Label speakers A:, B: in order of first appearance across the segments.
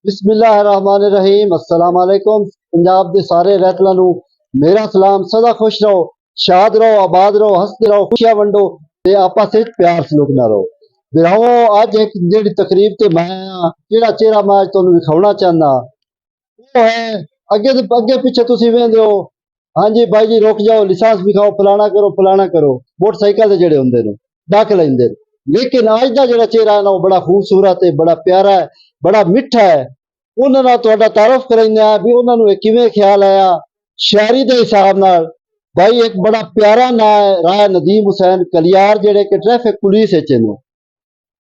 A: बिस्मिल्लाहिर्रहमानिर्रहीम। अस्सलाम वालेकुम। पंजाब के सारे रहतलां नूं मेरा सलाम। सदा खुश रहो, शाद रहो, आबाद रहो, हंसते रहो, खुशियां वंडो ते आपस विच प्यार सलूक ना रहो। बिराओ अज एक जेहड़ी तकरीब ते मैं जेहड़ा चेहरा मैं अज तुहानूं विखाउणा चाहना वो है अगे पिछे तुसीं वेंदे हो, हाँ जी भाई जी रुक जाओ, लाइसेंस विखाओ, फलाना करो मोटरसाइकिल ते जेहड़े हुंदे ने डक लैंदे ने। लेकिन अज दा जेहड़ा चेहरा है ना वो बड़ा खूबसूरत है, बड़ा प्यारा है, बड़ा मिठा है। उन्हां नाल तुहाडा तारुफ कराइंदे आ भी उन्हां नूं किवें ख्याल आया शायरी दे हिसाब नाल। भाई एक बड़ा प्यारा नां है राय नदीम हुसैन कलियार, जेहड़े कि ट्रैफिक पुलिस विच ने।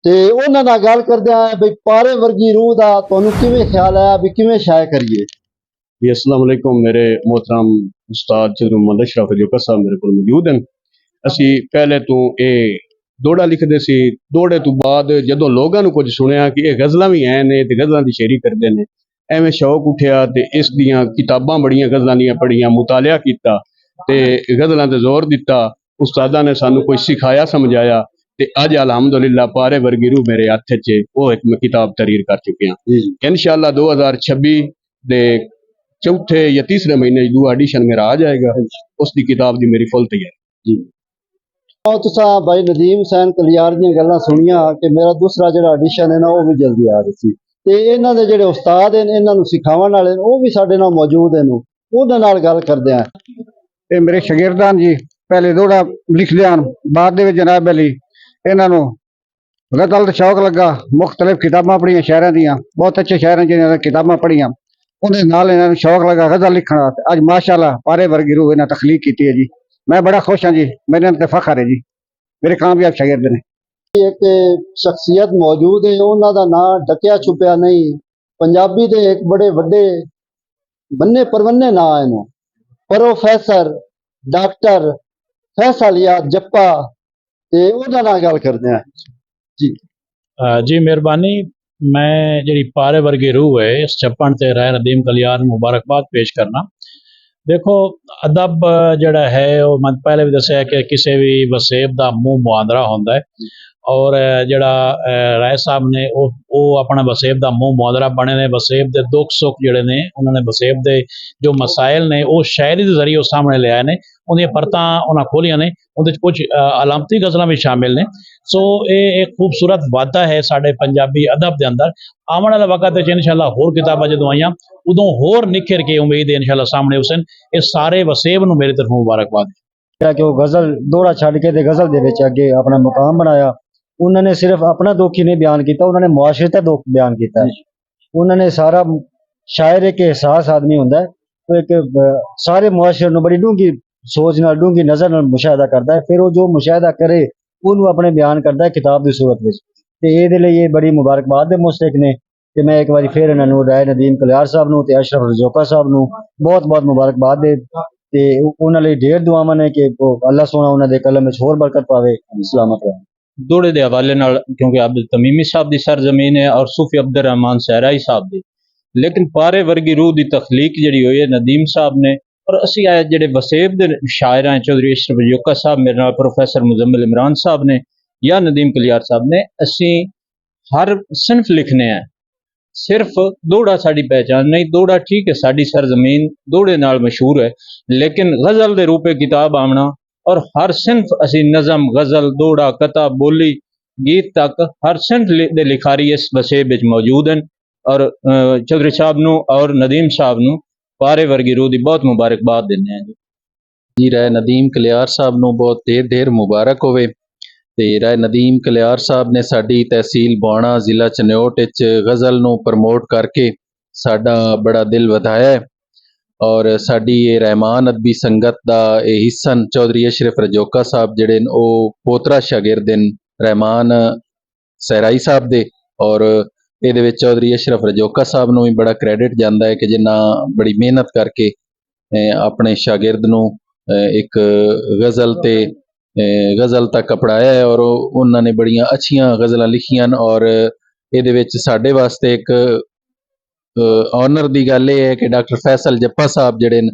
A: ते उन्हां नाल गल करदे आ भी पारे वर्गी रूह दा तुहानूं किवें ख्याल आया भी किवें शाया करिए।
B: जी अस्सलाम वालेकुम। मेरे मोहतरम उस्ताद चौधरी मोहम्मद अशरफ अजोका साहब मेरे को मौजूद हैं। असी पहले तो ये दौड़ा लिखते सी, दौड़े तो बाद जदों लोगों कुछ सुनिया कि ये गज़लां भी हैं ने ते गज़लां दी शेरी करते हैं, एवें शौक उठिया ते इस दियां किताबां बड़ियां गज़लां दियां पढ़ियां, मुतालिया कीता ते गज़लां ते जोर दिता। उस्तादा ने सानू कोई सिखाया समझाया ते अज अलहमदुलिल्लाह पारे वर्गी रूह मेरे हत्थ च वो एक मैं किताब तहरीर कर चुके हैं। इंशाअल्लाह 2026 दे चौथे या तीसरे महीने दूआ एडिशन मेरा आ जाएगा। उसकी किताब की मेरी फुल तैयारी जी।
A: तुसा भाई नदीम हुसैन कलियार दी गल्लां सुनिया कि मेरा दूसरा जेहड़ा एडिशन है ना वो भी जल्दी आ रही सी ते इन्हां दे जेहड़े उस्ताद हैं इन्हां नूं सिखावन वाले वो भी साडे नाल मौजूद हैं। उहदे नाल गल करदे आ।
C: ये मेरे शागिर्दान जी पहले दौड़ा लिखदे हन, बाद दे विच जनाब अली इन्हां नूं गज़ल दा शौक लगा, मुख्तलिफ किताबां पढ़ियां शायरां दियां, बहुत अच्छे शायरां दी किताबां पढ़ियां, उहदे नाल इन्हां नूं शौक लगा गज़ल लिखण दा। अज माशाअल्लाह पारे वर्गी रूह इन्हां तखलीक कीती है जी। मैं बड़ा खुश हाँ जी, मेरे ते फखर है जी, मेरे कामयाब शागिर्द ने।
A: एक शख्सियत मौजूद है, उन्हां दा नां ढकिया छुपिया नहीं, पंजाबी दे एक बड़े वड्डे बन्ने परवन्ने नां हैं, प्रोफैसर डॉक्टर फैसल याद जप्पा ते उहदे नाल गल करदे आ जी।
D: जी मेहरबानी। मैं जी पारे वर्गी रूह है इस छप्पन ते राय नदीम कलियार मुबारकबाद पेश करना। देखो अदब जड़ा है वो मैं पहले भी दसिया कि किसी भी वसेब का मूँह मुआंदरा होंदा है और जड़ा राय साहब ने वो अपना वसेब का मूँह मुआंदरा बने ने। वसेब के दुख सुख जड़े ने उन्होंने वसेब के जो मसाइल ने वो शायरी के जरिए सामने ले आए ने, उन्हें परतां उन्हें खोलिया ने, उन्हें कुछ अलामती गज़लां भी शामिल ने। सो ये एक खूबसूरत वादा है साडे पंजाबी अदब के अंदर। आने वाले वक्त इंशाअल्लाह होर किताबां जो आईयां उदों होर निखर के उम्मीद है इंशाअल्लाह सामने हुसन। इस सारे वसेब नूं मेरी तरफों मुबारकबाद
A: कि वो गज़ल दौड़ा छड्ड के ते गज़ल दे विच अगे अपना मुकाम बनाया। उन्होंने सिर्फ अपना दुख ही नहीं बयान किया, उन्होंने मुआशरे का दुख बयान किया। उन्होंने सारा शायर एक एहसास आदमी होंदा है, तो एक सारे मुआशरे नूं बड़ी डूंगी सोच नाल डूंगी नज़र नाल मुशाहदा करता है, फिर वो जो मुशाहदा करे उन्होंने अपने बयान करता है किताब की सूरत में। तो ये बड़ी मुबारकबाद दे मुस्तहिक ने कि मैं एक बार फिर इन्होंने राय नदीम कलियार साहब नूं ते अशरफ रजौका साहब नूं बहुत बहुत मुबारकबाद दे ते उन्हां लई ढेर दुआवां ने कि अल्लाह सोना उन्हां दे कलम विच होर बरकत पावे, सलामत रहे।
E: दौड़े के हवाले नाल क्योंकि अब्दुल तमीमी साहब की सरजमीन है और सूफी अब्दुल रहमान सहराई साहब की, लेकिन पारे वर्गी रूह की तखलीक जी हुई है नदीम साहब ने। और असी आए जेडे वसेब के शायर हैं चौधरी अशरफ अजोका साहब, मेरे नाल प्रोफैसर मुजम्मिल इमरान साहब ने या नदीम कलियार साहब ने, असी हर सिनफ लिखने हैं। सिर्फ दौड़ा साड़ी पहचान नहीं, दौड़ा ठीक है साड़ी सरजमीन दौड़े नाल मशहूर है, लेकिन गज़ल के रूपे किताब आमना और हर सिंफ असी नज़म गज़ल दौड़ा कता बोली गीत तक हर सिंफ दे लिखारी इस वसेब विच मौजूद हैं। और चौधरी साहब नूं और नदीम साहब नूं पारे वर्गी रूह की बहुत मुबारकबाद देने हैं जी।
F: राय नदीम कलियार साहब नूं बहुत ढेर मुबारक होवे ਤੇ ਰਾਏ ਨਦੀਮ ਕਲਿਆਰ ਸਾਹਿਬ ਨੇ ਸਾਡੀ ਤਹਿਸੀਲ ਬਾਣਾ ਜ਼ਿਲ੍ਹਾ ਚਨਿਓਟ ਵਿੱਚ ਗਜ਼ਲ ਨੂੰ ਪ੍ਰਮੋਟ ਕਰਕੇ ਸਾਡਾ ਬੜਾ ਦਿਲ ਵਧਾਇਆ ਹੈ। ਔਰ ਸਾਡੀ ਇਹ ਰਹਿਮਾਨ ਅਦਬੀ ਸੰਗਤ ਦਾ ਇਹ ਹਿੱਸਨ ਚੌਧਰੀ ਅਸ਼ਰਫ ਰਜੋਕਾ ਸਾਹਿਬ ਜਿਹੜੇ ਨੇ ਉਹ ਪੋਤਰਾ ਸ਼ਾਗਿਰਦ ਨੇ ਰਹਿਮਾਨ ਸਹਿਰਾਈ ਸਾਹਿਬ ਦੇ। ਔਰ ਇਹਦੇ ਵਿੱਚ ਚੌਧਰੀ ਅਸ਼ਰਫ ਰਜੋਕਾ ਸਾਹਿਬ ਨੂੰ ਵੀ ਬੜਾ ਕ੍ਰੈਡਿਟ ਜਾਂਦਾ ਹੈ ਕਿ ਜਿਨ੍ਹਾਂ ਬੜੀ ਮਿਹਨਤ ਕਰਕੇ ਆਪਣੇ ਸ਼ਾਗਿਰਦ ਨੂੰ ਇੱਕ ਗਜ਼ਲ ਤੱਕ ਅਪੜਾਇਆ ਹੈ। ਔਰ ਉਹਨਾਂ ਨੇ ਬੜੀਆਂ ਅੱਛੀਆਂ ਗਜ਼ਲਾਂ ਲਿਖੀਆਂ ਹਨ। ਔਰ ਇਹਦੇ ਵਿੱਚ ਸਾਡੇ ਵਾਸਤੇ ਇੱਕ ਆਨਰ ਦੀ ਗੱਲ ਇਹ ਹੈ ਕਿ ਡਾਕਟਰ ਫੈਸਲ ਜੱਪਾ ਸਾਹਿਬ ਜਿਹੜੇ ਨੇ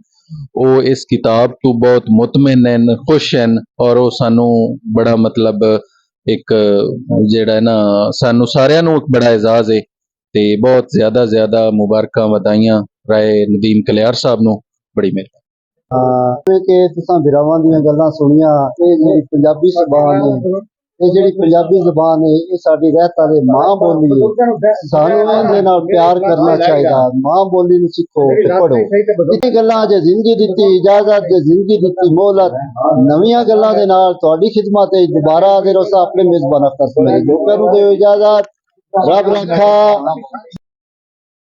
F: ਉਹ ਇਸ ਕਿਤਾਬ ਤੋਂ ਬਹੁਤ ਮੁਤਮਿਨ ਹਨ, ਖੁਸ਼ ਹਨ। ਔਰ ਉਹ ਸਾਨੂੰ ਬੜਾ ਮਤਲਬ ਇੱਕ ਜਿਹੜਾ ਨਾ ਸਾਨੂੰ ਸਾਰਿਆਂ ਨੂੰ ਇੱਕ ਬੜਾ ਇਜ਼ਾਜ਼ ਹੈ ਤੇ ਬਹੁਤ ਜ਼ਿਆਦਾ ਮੁਬਾਰਕਾਂ ਵਧਾਈਆਂ ਰਾਏ ਨਦੀਮ ਕਲਿਆਰ ਸਾਹਿਬ ਨੂੰ। ਬੜੀ ਮਿਹਰਬਾਨੀ।
A: ਜਿਵੇਂ ਕਿ ਤੁਸੀਂ ਬਿਰਾਵਾਂ ਦੀਆਂ ਗੱਲਾਂ ਸੁਣੀਆਂ, ਇਹ ਜਿਹੜੀ ਪੰਜਾਬੀ ਜ਼ਬਾਨ ਹੈ, ਇਹ ਜਿਹੜੀ ਪੰਜਾਬੀ ਜ਼ਬਾਨ ਹੈ, ਇਹ ਸਾਡੀ ਰਹਿਤ ਵਾਲੀ ਮਾਂ ਬੋਲੀ ਹੈ। ਸਾਨੂੰ ਇਹਦੇ ਨਾਲ ਪਿਆਰ ਕਰਨਾ ਚਾਹੀਦਾ। ਮਾਂ ਬੋਲੀ ਨੂੰ ਸਿੱਖੋ ਤੇ ਪੜ੍ਹੋ। ਇਹ ਗੱਲਾਂ ਜੇ ਜ਼ਿੰਦਗੀ ਦਿੱਤੀ ਇਜਾਜ਼ਤ, ਜੇ ਜ਼ਿੰਦਗੀ ਦਿੱਤੀ ਮੋਹਲਤ, ਨਵੀਆਂ ਗੱਲਾਂ ਦੇ ਨਾਲ ਤੁਹਾਡੀ ਖਿਦਮਤ ਹੈ ਦੁਬਾਰਾ ਹਾਜ਼ਰ ਹੋ। ਆਪਣੇ ਮੇਜ਼ਬਾਨ ਅਖਤਰ ਸਮੇਤ ਲੋਕਾਂ ਨੂੰ ਦਿਓ ਇਜਾਜ਼ਤ। ਰੱਬ ਰੱਖਾ।